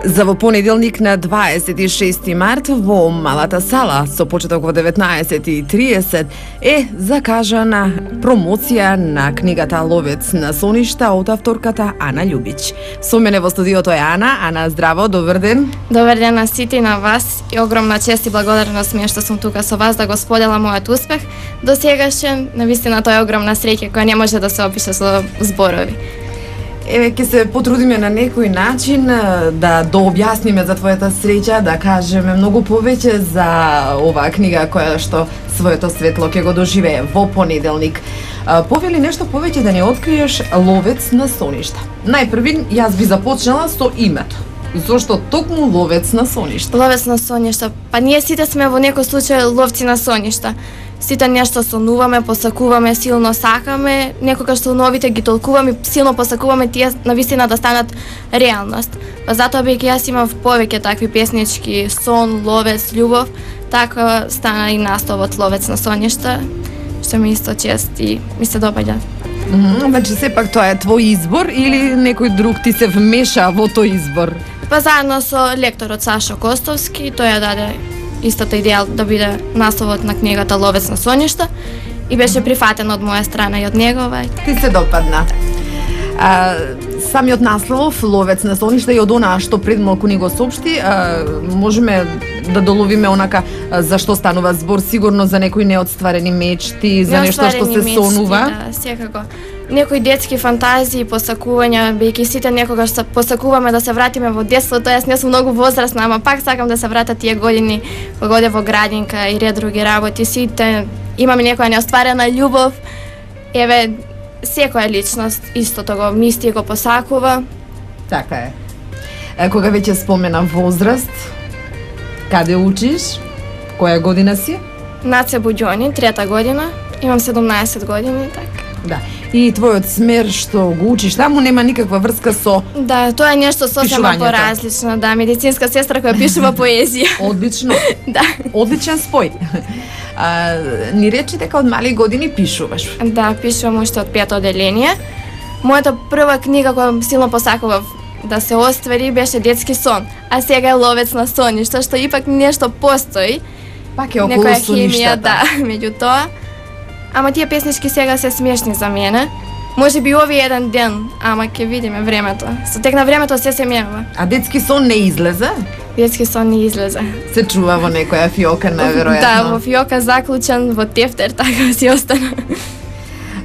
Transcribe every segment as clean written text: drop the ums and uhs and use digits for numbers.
За во понеделник на 26 март во Малата сала со почеток во 19:30 е закажана промоција на книгата Ловец на соништа од авторката Ана Љубич. Со мене во студиото е Ана. Ана, здраво, добар ден. Добар ден на сите и на вас и огромна чест и благодарност ми е што сум тука со вас да го споделам мојот успех до сегашен. Навистина тоа е огромна среќа која не може да се опише со зборови. Еве, ќе се потрудиме на некој начин да дообјасниме за твојата среќа, да кажеме многу повеќе за оваа книга која што своето светло ќе го доживее во понеделник. Повели нешто повеќе да не откриеш Ловец на соништа. Најпрви јас би започнала со името. Зошто токму Ловец на соништа? Ловец на соништа. Па ние сите сме во некој случај ловци на соништа. Сите нешто сонуваме, посакуваме, силно сакаме, некогаш соновите ги толкуваме, силно посакуваме тие навистина да станат реалност. Па затоа бидејќи јас имав повеќе такви песнички сон, ловец, љубов, така стана и насловот Ловец на соништа, што ми исто чест и ми се допаѓа. Значи сепак тоа е твој избор или некој друг ти се вмеша во тој избор? Па заедно со лекторот Сашо Костовски, тој ја даде истата идеја да биде насловот на книгата Ловец на соништа и беше прифатен од моја страна и од негова. Ти се допадна. Самиот наслов Ловец на соништа и од она што пред малку ни го соопшти, можеме да доловиме онака за што станува збор, сигурно за некои неостварени мечти, за нешто што се сонува. Да, секако. Некои детски фантазии, посакувања, бидејќи сите некогаш посакуваме да се вратиме во детството. Јас не сум многу возрастна, ама пак сакам да се вратат тие години кога оде во градинка и ред други работи. Сите имаме некоја неостварена љубов. Еве, секоја личност истото го мисли и го посакува. Така е. Кога веќе спомена возраст, каде учиш? Која година си? Наце Буѓони, 3-та година. Имам 17 години, така. Да. И твојот смер што го учиш таму нема никаква врска со Да, тоа е нешто сосема поразлично, да, медицинска сестра која пишува поезија. Одлично. Да. Одличен спој. Ни речи дека од мали години пишуваш. Да, пишувам уште од 5-то оделение. Мојата прва книга која силно посакував да се оствари беше Детски сон, а сега е Ловец на соништа, што ипак нешто постои. Пак е околу соништата. Некоја хемија, да, меѓу тоа. Ама тие песнички сега се смешни за мене. Може би овие еден ден, ама ќе видиме времето. Со тек на времето се менува. А Детски сон не излезе? Детски сон не излезе. Се чува во некоја фиока, наверојатно. Да, во фиока заклучен, во тефтер, така си остана.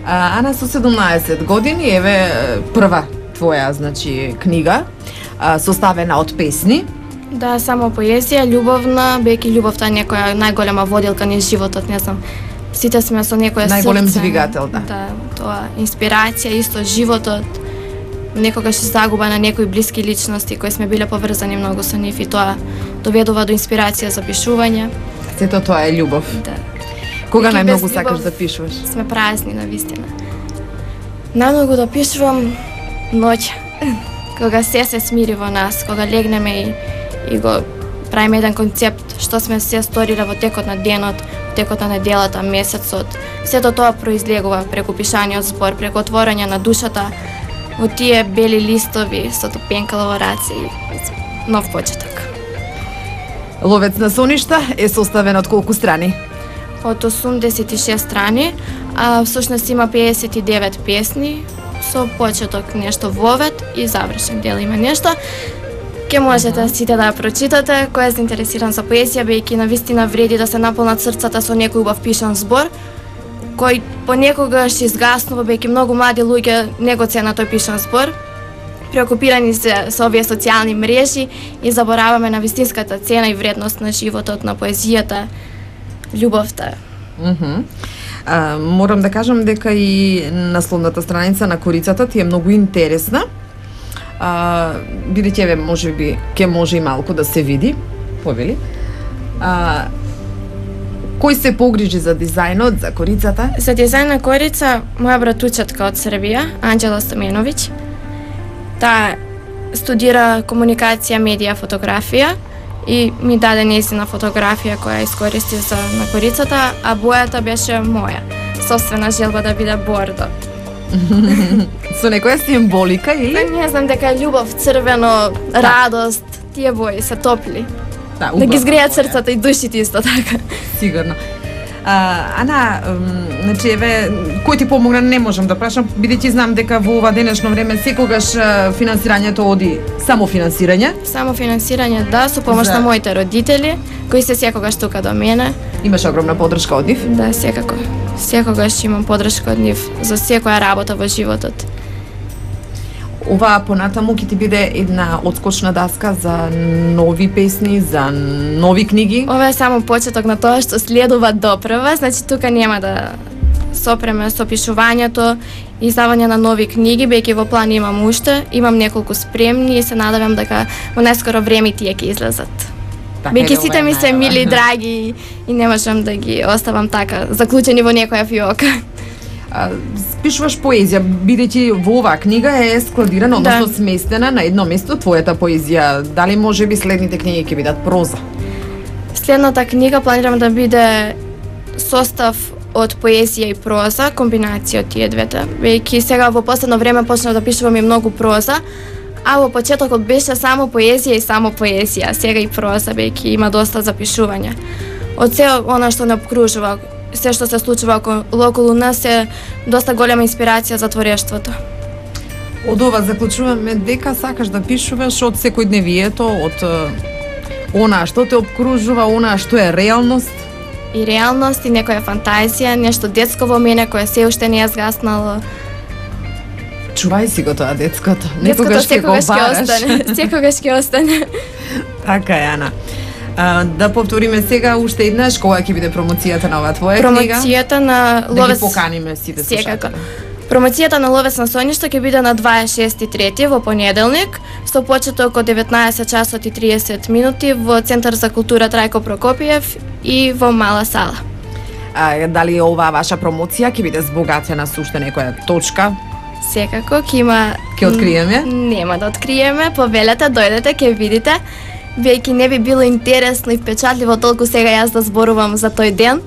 Ана, со 17 години, еве прва твоја, значи, книга, составена од песни. Да, само поезија, љубовна, бидејќи љубовта е некоја најголема водилка низ животот, не знам. Сите сме со некоја срце. Најголем двигател, да. Да, тоа инспирација, исто животот. Некогаш загуба на некои блиски личности кои сме биле поврзани многу со нив и тоа доведува до инспирација за пишување. Сето тоа е љубов. Да. Кога најмногу сакаш да пишуваш? Сме празни, навистина. Најмногу да пишувам ноќ, кога се смири во нас, кога легнеме и го правиме еден концепт што сме се сториле во текот на денот, текот на неделата, месецот. Сето тоа произлегува преку пишаниот збор, преку отворање на душата во тие бели листови со топенкала во раце и нов почеток. Ловец на соништа е составен од колку страни? Од 86 страни, а всушност има 59 песни со почеток нешто вовет и завршен дел има нешто. Ке можете сите да ја прочитате, кој е заинтересиран за поезија, бидејќи навистина вреди да се наполнат срцата со некој убав пишан збор, кој понекогаш изгаснува, бидејќи многу млади луѓе не го ценат тој пишан збор. Преокупирани се со овие социјални мрежи и забораваме на вистинската цена и вредност на животот, на поезијата, љубовта. Морам да кажам дека и насловната страница на корицата ти е многу интересна. Бидејќи еве можеби ќе може и малку да се види, повели. Кој се погрижи за дизајнот, за корицата? За дизајн на корица, моја братучетка од Србија, Анđела Стоменовиќ. Таа студира комуникација, медија, фотографија и ми даде нејзина фотографија која искористи на корицата, а бојата беше моја. Собствена желба да биде бордо. Со некоја символика или? Не знам, дека е љубов, црвено, радост, тие бои се топли. Да, Да ги убава згреат боја. срцата и душите исто така. Сигурно. Ана, значи еве, кој ти помогна не можам да прашам, бидејќи знам дека во ова денешно време секогаш финансирањето оди само финансирање. Само финансирање, да, со помош За- на моите родители, кои се секогаш тука до мене. Имаш огромна поддршка од нив. Да, секако. Секогаш имам поддршка од нив за секоја работа во животот. Ова понатаму ќе ти биде една одскочна даска за нови песни, за нови книги. Ова е само почеток на тоа што следува допрва, значи тука нема да сопреме со пишувањето и издавање на нови книги, бејќи во план имам уште, имам неколку спремни и се надевам дека во најскоро време и тие ќе излезат. Така Бејќи е, ова сите е ми се најава. мили и драги и не можам да ги оставам така заклучени во некоја фиока. Пишуваш поезија, бидејќи во оваа книга е складирана, односно Да. сместена на едно место твојата поезија. Дали може би следните книги ќе бидат проза? Следната книга планирам да биде состав од поезија и проза, комбинација од тие двете. Веќе сега во последно време почнав да пишувам и многу проза, а во почетокот беше само поезија и само поезија, сега и проза, веќе има доста запишување. Од се она што не обкружува, се што се случува околу нас е доста голема инспирација за творештвото. Од ова заклучуваме дека сакаш да пишуваш од секојдневието, од она што те обкружува, она што е реалност. И реалност, и некоја фантазија, нешто детско во мене кое се уште не е згаснало. Чувај си го тоа детското. Детското Некогаш ќе го секогаш ќе бараш. остане. Секогаш ќе остане. Така е, Ана. Да повториме сега уште еднаш кога ќе биде промоцијата на оваа твоја книга. Промоцијата на Да ги Ловец... поканиме сите Секако. слушатели. Промоцијата на Ловец на соништо ќе биде на 26.3 во понеделник, со почеток од 19 часот и 30 минути во Центар за култура Трајко Прокопиев и во Мала сала. Дали оваа ваша промоција ќе биде збогатена со уште некоја точка? Секако ќе има... Ќе откриеме? Нема да откриеме, повелете, дојдете, ќе видите. Веќе не би било интересно и впечатливо толку сега јас да зборувам за тој ден.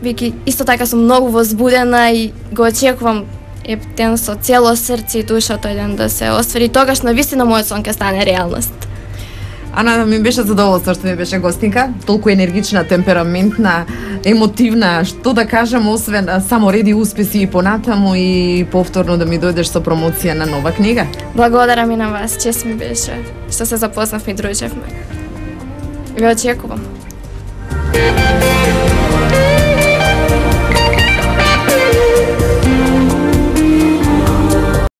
Веќе исто така сум многу возбудена и го очекувам ептен со цело срце и душа тој ден да се оствари. Тогаш навистина мојот сон ќе стане реалност. Ана, ми беше задоволство што ми беше гостинка, толку енергична, темпераментна, емотивна, што да кажам, освен само реди успеси и понатаму и повторно да ми дојдеш со промоција на нова книга. Благодарам и на вас, чест ми беше што се запознавме и дружевме. Ве очекувам.